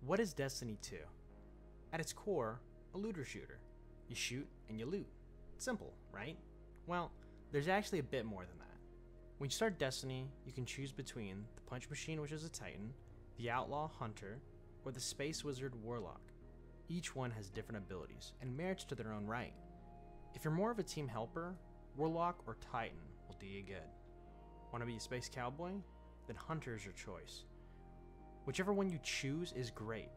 What is Destiny 2? At its core, a looter shooter. You shoot and you loot. Simple, right? Well, there's actually a bit more than that. When you start Destiny, you can choose between the Punch Machine, which is a Titan, the Outlaw Hunter, or the Space Wizard Warlock. Each one has different abilities and merits to their own right. If you're more of a team helper, Warlock or Titan will do you good. Want to be a Space Cowboy? Then Hunter is your choice. Whichever one you choose is great.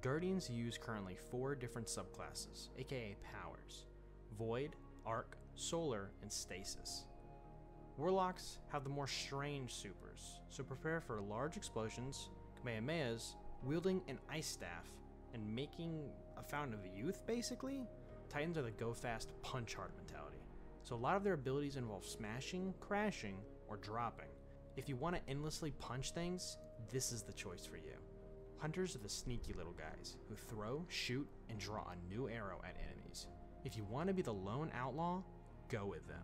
Guardians use currently 4 different subclasses, aka powers: Void, Arc, Solar, and Stasis. Warlocks have the more strange supers, so prepare for large explosions, Kamehamehas, wielding an ice staff, and making a fountain of youth, basically. Titans are the go fast, punch hard mentality, so a lot of their abilities involve smashing, crashing, or dropping. If you want to endlessly punch things, this is the choice for you. Hunters are the sneaky little guys who throw, shoot, and draw a new arrow at enemies. If you want to be the lone outlaw, go with them.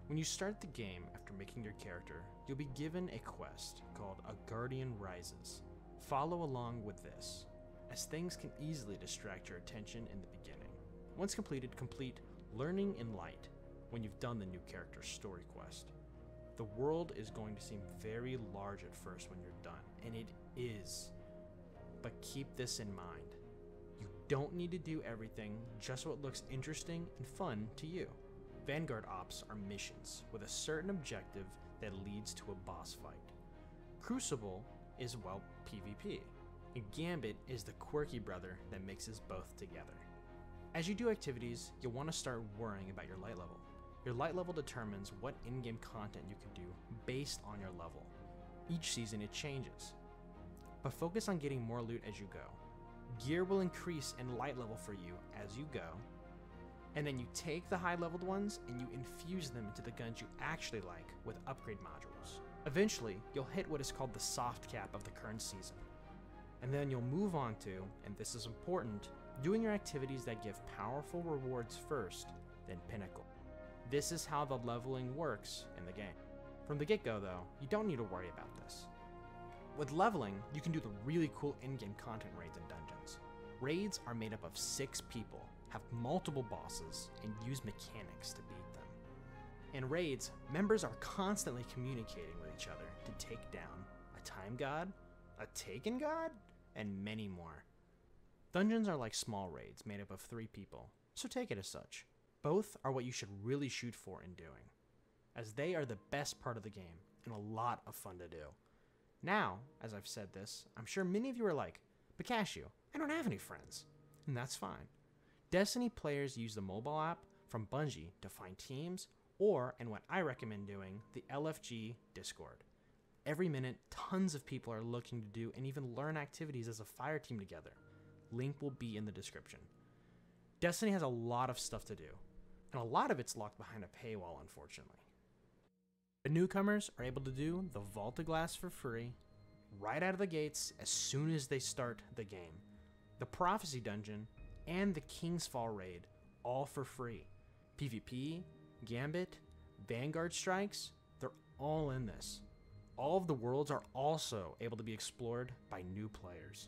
When you start the game after making your character, you'll be given a quest called A Guardian Rises. Follow along with this, as things can easily distract your attention in the beginning. Once completed, complete Learning in Light when you've done the new character's story quest. The world is going to seem very large at first when you're done, and it is. But keep this in mind. You don't need to do everything, just what looks interesting and fun to you. Vanguard Ops are missions with a certain objective that leads to a boss fight. Crucible is, well, PvP, and Gambit is the quirky brother that mixes both together. As you do activities, you'll want to start worrying about your light level. Your light level determines what in-game content you can do based on your level. Each season it changes. But focus on getting more loot as you go. Gear will increase in light level for you as you go, and then you take the high-leveled ones and you infuse them into the guns you actually like with upgrade modules. Eventually, you'll hit what is called the soft cap of the current season. And then you'll move on to, and this is important, doing your activities that give powerful rewards first, then Pinnacle. This is how the leveling works in the game. From the get-go though, you don't need to worry about this. With leveling, you can do the really cool in-game content raids and dungeons. Raids are made up of 6 people, have multiple bosses, and use mechanics to beat them. In raids, members are constantly communicating with each other to take down a time god, a taken god, and many more. Dungeons are like small raids made up of 3 people, so take it as such. Both are what you should really shoot for in doing, as they are the best part of the game and a lot of fun to do. Now, as I've said this, I'm sure many of you are like, "But Cashew, I don't have any friends." And that's fine. Destiny players use the mobile app from Bungie to find teams, or, and what I recommend doing, the LFG Discord. Every minute, tons of people are looking to do and even learn activities as a fire team together. Link will be in the description. Destiny has a lot of stuff to do, and a lot of it's locked behind a paywall, unfortunately. The newcomers are able to do the Vault of Glass for free, right out of the gates as soon as they start the game. The Prophecy Dungeon, and the King's Fall raid, all for free. PvP, Gambit, Vanguard Strikes, they're all in this. All of the worlds are also able to be explored by new players.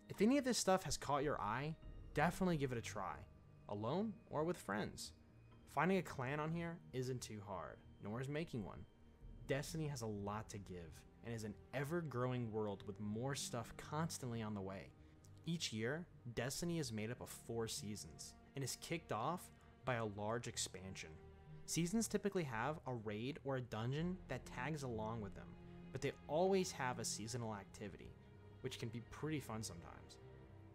If any of this stuff has caught your eye, definitely give it a try, alone or with friends. Finding a clan on here isn't too hard, nor is making one. Destiny has a lot to give, and is an ever-growing world with more stuff constantly on the way. Each year, Destiny is made up of 4 seasons, and is kicked off by a large expansion. Seasons typically have a raid or a dungeon that tags along with them, but they always have a seasonal activity, which can be pretty fun sometimes.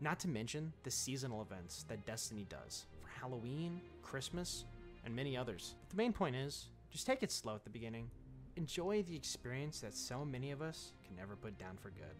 Not to mention the seasonal events that Destiny does for Halloween, Christmas, and many others. But the main point is, just take it slow at the beginning. Enjoy the experience that so many of us can never put down for good.